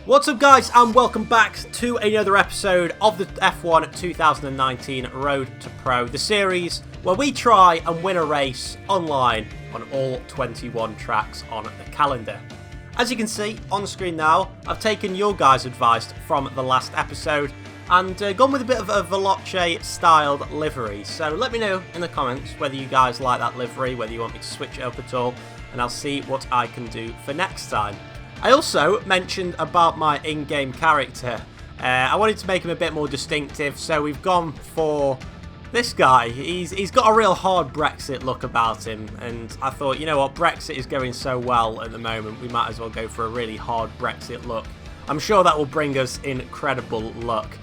What's up guys, and welcome back to another episode of the F1 2019 Road to Pro, the series where we try and win a race online on all 21 tracks on the calendar. As you can see on the screen now, I've taken your guys' advice from the last episode and gone with a bit of a Veloce styled livery. So let me know in the comments whether you guys like that livery, whether you want me to switch it up at all, and I'll see what I can do for next time. I also mentioned about my in-game character. I wanted to make him a bit more distinctive, so we've gone for this guy. He's got a real hard Brexit look about him, and I thought, you know what, Brexit is going so well at the moment, we might as well go for a really hard Brexit look. I'm sure that will bring us incredible luck.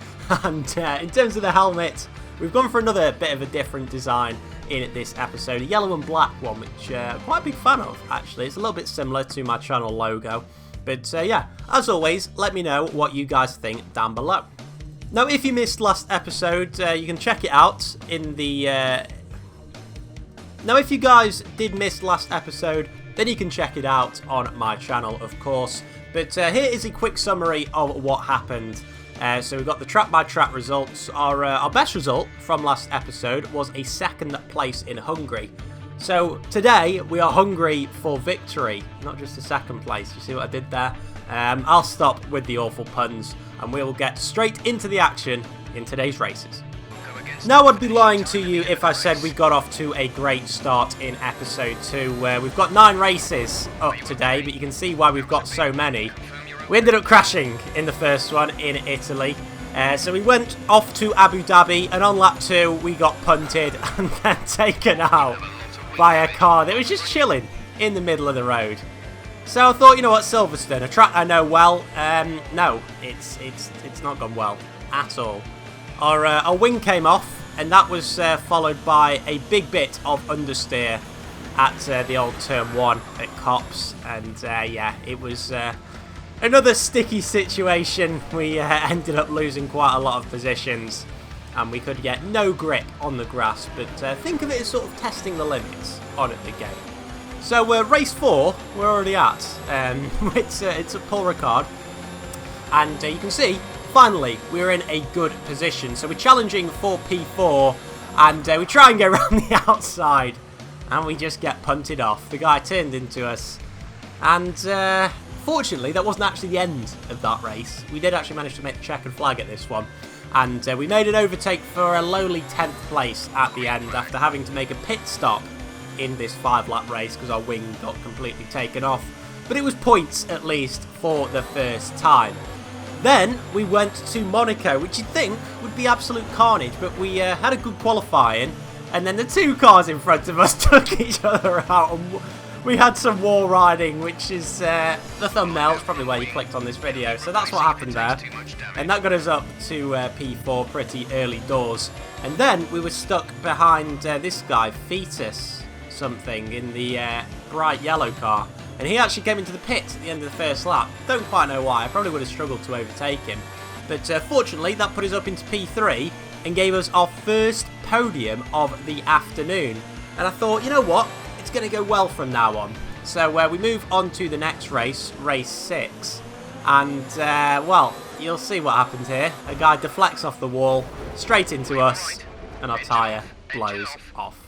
And in terms of the helmet, we've gone for another bit of a different design in this episode, a yellow and black one, which I'm quite a big fan of, actually. It's a little bit similar to my channel logo. But yeah, as always, let me know what you guys think down below. Now, if you missed last episode, you can check it out in the... Now, if you guys did miss last episode, then you can check it out on my channel, of course. But here is a quick summary of what happened. So we've got the track-by-track results. Our best result from last episode was a second place in Hungary. So today we are hungry for victory, not just a second place. You see what I did there? I'll stop with the awful puns and we will get straight into the action in today's races. Now, I'd be lying to you if I said we got off to a great start in episode 2. We've got 9 races up today, but you can see why we've got so many. We ended up crashing in the first one in Italy. So we went off to Abu Dhabi, and on lap 2 we got punted and then taken out by a car that was just chilling in the middle of the road. So I thought, you know what, Silverstone, a track I know well. No, it's not gone well at all. Our wing came off, and that was followed by a big bit of understeer at the old turn 1 at Cops, and yeah, it was another sticky situation. We ended up losing quite a lot of positions, and we could get no grip on the grass, but think of it as sort of testing the limits on the game. So race 4 we're already at. It's at Paul Ricard, and you can see finally we're in a good position. So we're challenging for P4, and we try and go around the outside, and we just get punted off. The guy turned into us, and fortunately that wasn't actually the end of that race. We did actually manage to make the checkered flag at this one. And we made an overtake for a lowly 10th place at the end after having to make a pit stop in this 5-lap race because our wing got completely taken off. But it was points, at least, for the first time. Then we went to Monaco, which you'd think would be absolute carnage, but we had a good qualifying, and then the 2 cars in front of us took each other out, and we had some wall riding, which is the thumbnail. It's probably where you clicked on this video. So that's what happened there. And that got us up to P4 pretty early doors. And then we were stuck behind this guy, Fetus something, in the bright yellow car. And he actually came into the pits at the end of the first lap. Don't quite know why. I probably would have struggled to overtake him. But fortunately, that put us up into P3 and gave us our first podium of the afternoon. And I thought, you know what? It's going to go well from now on. So we move on to the next race, race 6. And, well, you'll see what happens here. A guy deflects off the wall, straight into us, and our tyre blows off.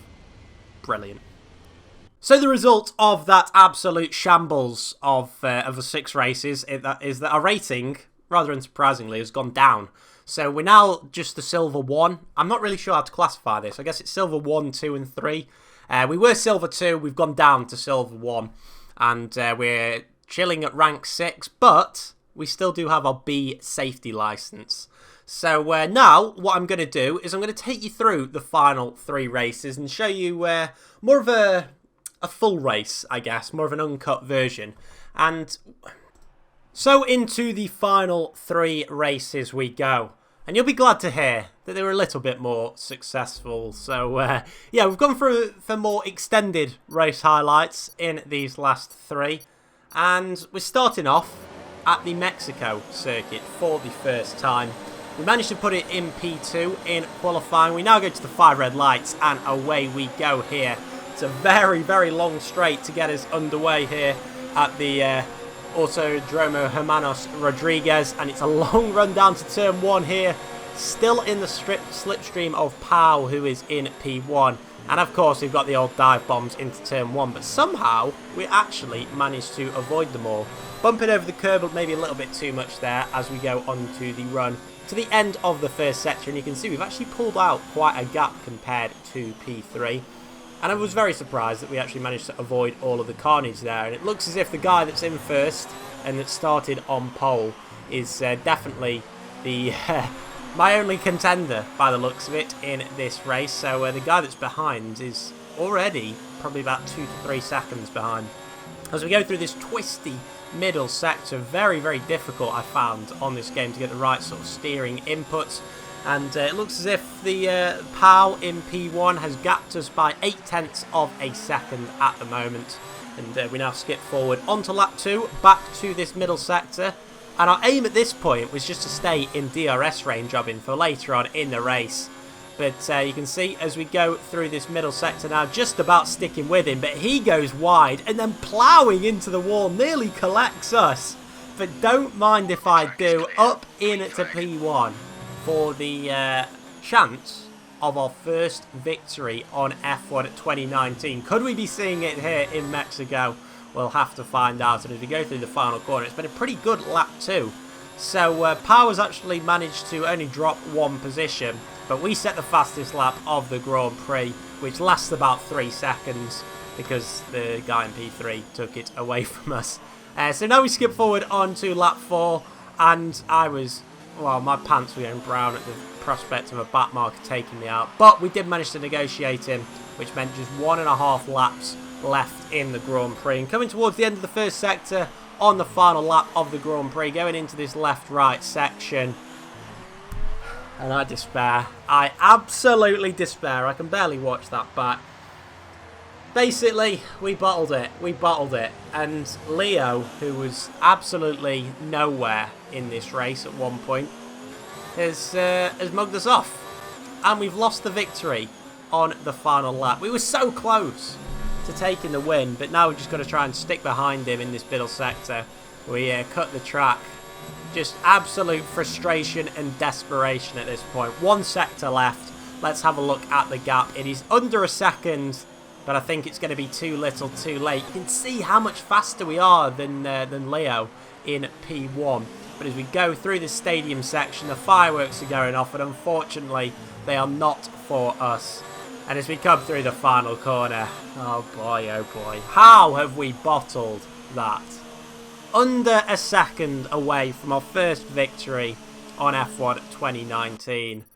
Brilliant. So the result of that absolute shambles of the 6 races is that our rating, rather unsurprisingly, has gone down. So we're now just the silver 1. I'm not really sure how to classify this. I guess it's silver 1, 2 and 3. We were silver 2, we've gone down to silver 1, and we're chilling at rank 6, but we still do have our B safety license. So now what I'm going to do is I'm going to take you through the final 3 races and show you more of a full race, I guess, more of an uncut version. And so into the final 3 races we go. And you'll be glad to hear that they were a little bit more successful. So, yeah, we've gone for more extended race highlights in these last 3. And we're starting off at the Mexico circuit for the first time. We managed to put it in P2 in qualifying. We now go to the 5 red lights and away we go here. It's a very, very long straight to get us underway here at the Autodromo Hermanos Rodriguez, and it's a long run down to turn 1 here. Still in the slipstream of Pau, who is in P1. And of course, we've got the old dive bombs into turn 1, but somehow we actually managed to avoid them all. Bumping over the curb, but maybe a little bit too much there as we go onto the run to the end of the first sector. And you can see we've actually pulled out quite a gap compared to P3. And I was very surprised that we actually managed to avoid all of the carnage there. And it looks as if the guy that's in first and that started on pole is definitely the my only contender by the looks of it in this race. So the guy that's behind is already probably about 2 to 3 seconds behind. As we go through this twisty middle sector, very, very difficult I found on this game to get the right sort of steering inputs. And it looks as if the Pau in P1 has gapped us by 0.8 of a second at the moment. And we now skip forward onto lap 2, back to this middle sector. And our aim at this point was just to stay in DRS range of him for later on in the race. But you can see as we go through this middle sector now, just about sticking with him. But he goes wide and then ploughing into the wall, nearly collects us. But don't mind if I do, up into P1. For the chance of our first victory on F1 at 2019. Could we be seeing it here in Mexico? We'll have to find out. And as we go through the final corner, it's been a pretty good lap too. So Pau has actually managed to only drop 1 position, but we set the fastest lap of the Grand Prix, which lasts about 3 seconds because the guy in P3 took it away from us. So now we skip forward on to lap 4, and well, my pants were going brown at the prospect of a back marker taking me out. But we did manage to negotiate him, which meant just 1.5 laps left in the Grand Prix. And coming towards the end of the first sector on the final lap of the Grand Prix, going into this left-right section. And I despair. I absolutely despair. I can barely watch that back. Basically, we bottled it. We bottled it. And Leo, who was absolutely nowhere in this race at one point, has mugged us off. And we've lost the victory on the final lap. We were so close to taking the win, but now we've just got to try and stick behind him in this middle sector. We cut the track. Just absolute frustration and desperation at this point. 1 sector left. Let's have a look at the gap. It is under a second. But I think it's going to be too little too late. You can see how much faster we are than Leo in P1. But as we go through the stadium section, the fireworks are going off, and unfortunately, they are not for us. And as we come through the final corner, oh boy, how have we bottled that? Under a second away from our first victory on F1 2019.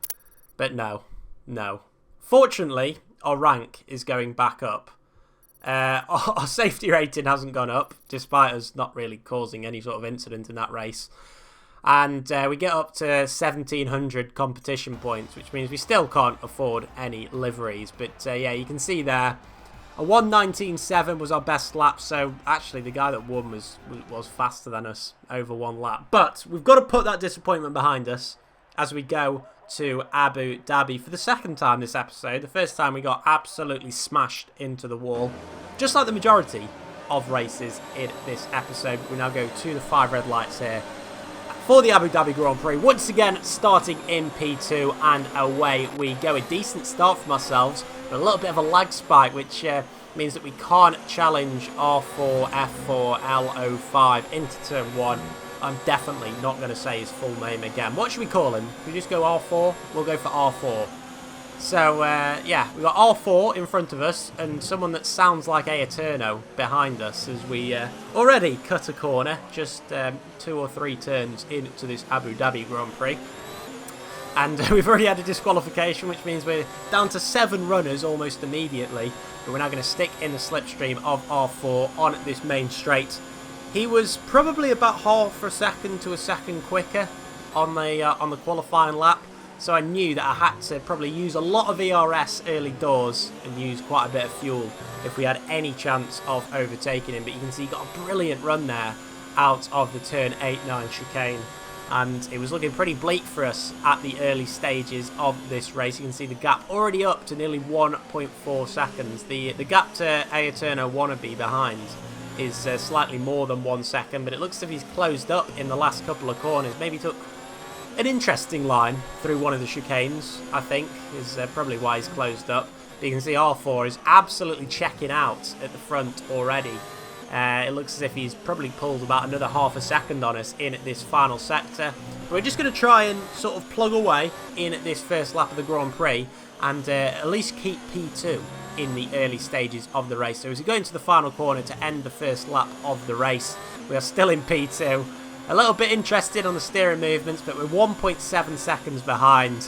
But no. Fortunately, our rank is going back up. Our safety rating hasn't gone up, despite us not really causing any sort of incident in that race. And we get up to 1,700 competition points, which means we still can't afford any liveries. But yeah, you can see there, a 1:19.7 was our best lap. So actually, the guy that won was faster than us over 1 lap. But we've got to put that disappointment behind us as we go to Abu Dhabi for the second time this episode. The first time we got absolutely smashed into the wall, just like the majority of races in this episode. We now go to the 5 red lights here for the Abu Dhabi Grand Prix, once again starting in P2, and away we go. A decent start from ourselves, but a little bit of a lag spike, which means that we can't challenge R4, F4, L05 into turn 1. I'm definitely not going to say his full name again. What should we call him? Should we just go R4? We'll go for R4. So, yeah, we've got R4 in front of us and someone that sounds like Aeterno behind us as we already cut a corner, just 2 or 3 turns into this Abu Dhabi Grand Prix. And we've already had a disqualification, which means we're down to 7 runners almost immediately. But we're now going to stick in the slipstream of R4 on this main straight. He was probably about half a second to a second quicker on the qualifying lap, so I knew that I had to probably use a lot of ERS early doors and use quite a bit of fuel if we had any chance of overtaking him. But you can see he got a brilliant run there out of the turn 8-9 chicane, and it was looking pretty bleak for us at the early stages of this race. You can see the gap already up to nearly 1.4 seconds. The gap to Aeterno wannabe behind is slightly more than 1 second, but it looks as if he's closed up in the last couple of corners. Maybe took an interesting line through one of the chicanes, I think, is probably why he's closed up. But you can see R4 is absolutely checking out at the front already. It looks as if he's probably pulled about another half a second on us in this final sector. But we're just going to try and sort of plug away in this first lap of the Grand Prix and at least keep P2 in the early stages of the race. So as we go into the final corner to end the first lap of the race, we are still in P2. A little bit interested on the steering movements, but we're 1.7 seconds behind.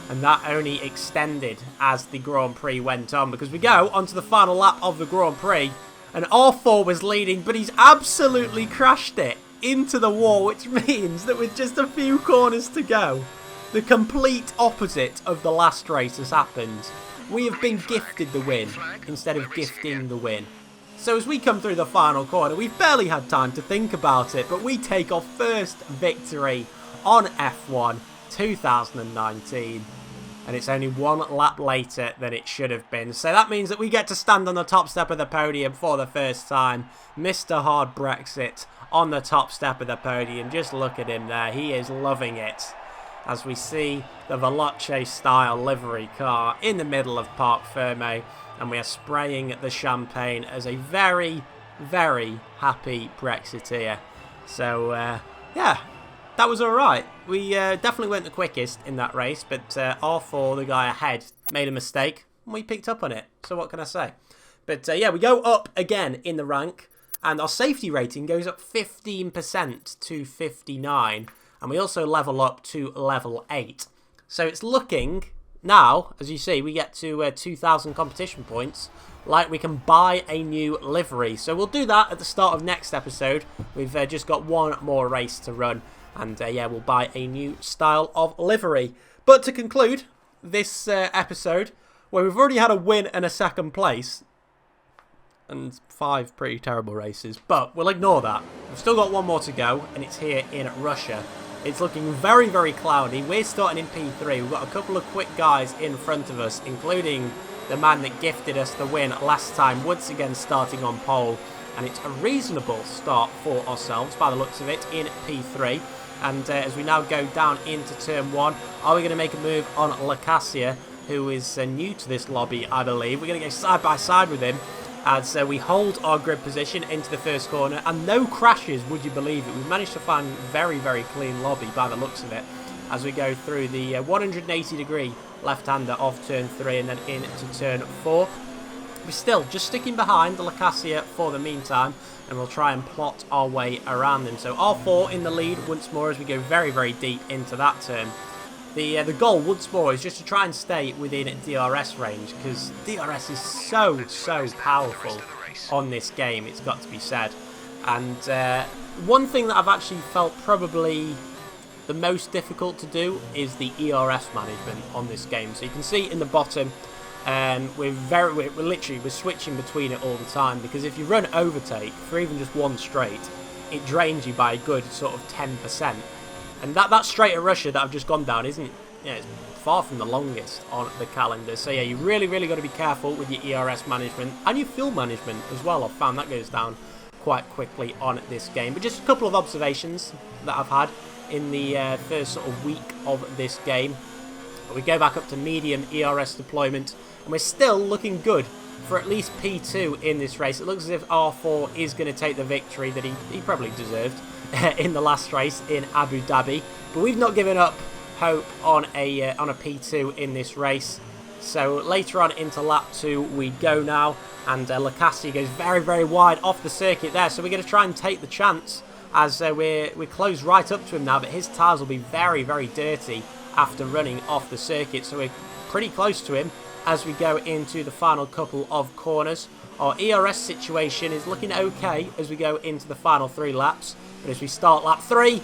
And that only extended as the Grand Prix went on, because we go onto the final lap of the Grand Prix and R4 was leading, but he's absolutely crashed it into the wall, which means that with just a few corners to go, the complete opposite of the last race has happened. We have been gifted the win instead of gifting the win. So as we come through the final corner, we've barely had time to think about it, but we take our first victory on F1 2019. And it's only 1 lap later than it should have been. So that means that we get to stand on the top step of the podium for the first time. Mr. Hard Brexit on the top step of the podium. Just look at him there. He is loving it. As we see the Veloce style livery car in the middle of Parc Fermé. And we are spraying the champagne as a very, very happy Brexiteer. So, yeah. That was alright. We definitely weren't the quickest in that race, but R4, the guy ahead, made a mistake, and we picked up on it. So what can I say? But yeah, we go up again in the rank, and our safety rating goes up 15% to 59, and we also level up to level 8. So it's looking, now, as you see, we get to 2,000 competition points, like we can buy a new livery. So we'll do that at the start of next episode. We've just got one more race to run. And yeah, we'll buy a new style of livery. But to conclude this episode, where we've already had a win and a second place, and 5 pretty terrible races, but we'll ignore that. We've still got one more to go, and it's here in Russia. It's looking very, very cloudy. We're starting in P3. We've got a couple of quick guys in front of us, including the man that gifted us the win last time, once again starting on pole. And it's a reasonable start for ourselves, by the looks of it, in P3. And as we now go down into turn 1, are we going to make a move on Lacasia, who is new to this lobby, I believe. We're going to go side by side with him as we hold our grid position into the first corner. And no crashes, would you believe it? We've managed to find very, very clean lobby by the looks of it as we go through the 180-degree left-hander off turn 3 and then into turn 4. We're still just sticking behind the Lacasia for the meantime, and we'll try and plot our way around them. So R4 in the lead once more as we go very, very deep into that turn. The goal once more is just to try and stay within DRS range, because DRS is so powerful on this game, it's got to be said. And one thing that I've actually felt probably the most difficult to do is the ERS management on this game. So you can see in the bottom, we're switching between it all the time, because if you run overtake for even just one straight, it drains you by a good sort of 10%. And that straight at Russia that I've just gone down isn't, it's far from the longest on the calendar. So yeah, you really got to be careful with your ERS management and your fuel management as well. I've found that goes down quite quickly on this game. But just a couple of observations that I've had in the first sort of week of this game. We go back up to medium ERS deployment, and we're still looking good for at least P2 in this race. It looks as if R4 is going to take the victory that he probably deserved in the last race in Abu Dhabi. But we've not given up hope on a P2 in this race. So later on into lap 2 we go now, and Lacasia goes very wide off the circuit there. So we're going to try and take the chance as we're close right up to him now, but his tyres will be very dirty after running off the circuit. So we're pretty close to him as we go into the final couple of corners. Our ERS situation is looking okay as we go into the final 3 laps. But as we start lap 3,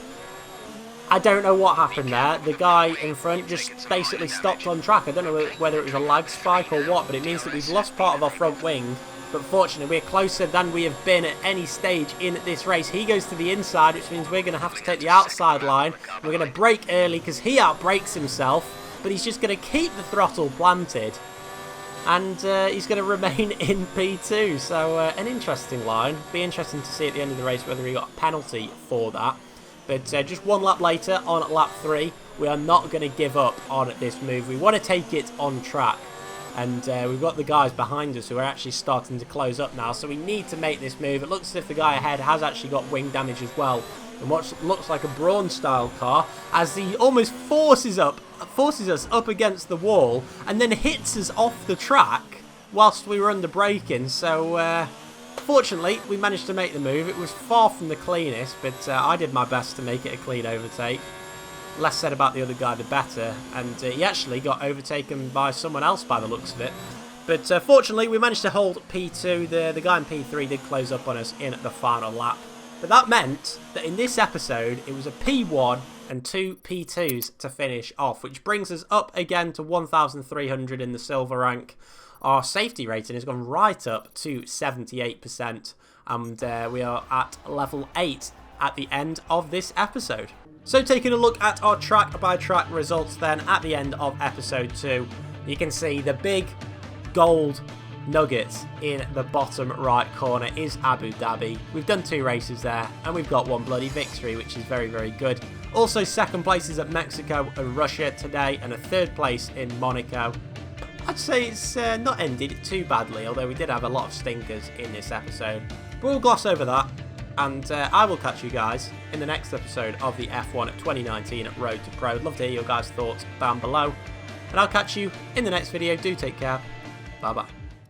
I don't know what happened there. The guy in front just basically stopped on track. I don't know whether it was a lag spike or what, but it means that we've lost part of our front wing. But fortunately, we're closer than we have been at any stage in this race. He goes to the inside, which means we're going to have to take the outside line. We're going to brake early because he outbrakes himself, but he's just going to keep the throttle planted. and he's going to remain in P2. So an interesting line. Be interesting to see at the end of the race whether he got a penalty for that. But just one lap later, on lap 3, we are not going to give up on this move. We want to take it on track. And we've got the guys behind us who are actually starting to close up now. So we need to make this move. It looks as if the guy ahead has actually got wing damage as well. And what looks like a Brawn-style car, as he almost forces us up against the wall and then hits us off the track whilst we were under braking. So fortunately, we managed to make the move. It was far from the cleanest, but I did my best to make it a clean overtake. Less said about the other guy, the better. And he actually got overtaken by someone else by the looks of it. But fortunately, we managed to hold P2. The guy in P3 did close up on us in the final lap. But that meant that in this episode, it was a P1 and 2 P2s to finish off, which brings us up again to 1,300 in the silver rank. Our safety rating has gone right up to 78%, and we are at level 8 at the end of this episode. So taking a look at our track-by-track results then at the end of episode 2, you can see the big gold nuggets in the bottom right corner is Abu Dhabi. We've done 2 races there and we've got 1 bloody victory, which is very, very good. Also, second place is at Mexico and Russia today, and a 3rd place in Monaco. I'd say it's not ended too badly, although we did have a lot of stinkers in this episode. But we'll gloss over that, and I will catch you guys in the next episode of the F1 2019 Road to Pro. I'd love to hear your guys' thoughts down below, and I'll catch you in the next video. Do take care. Bye bye.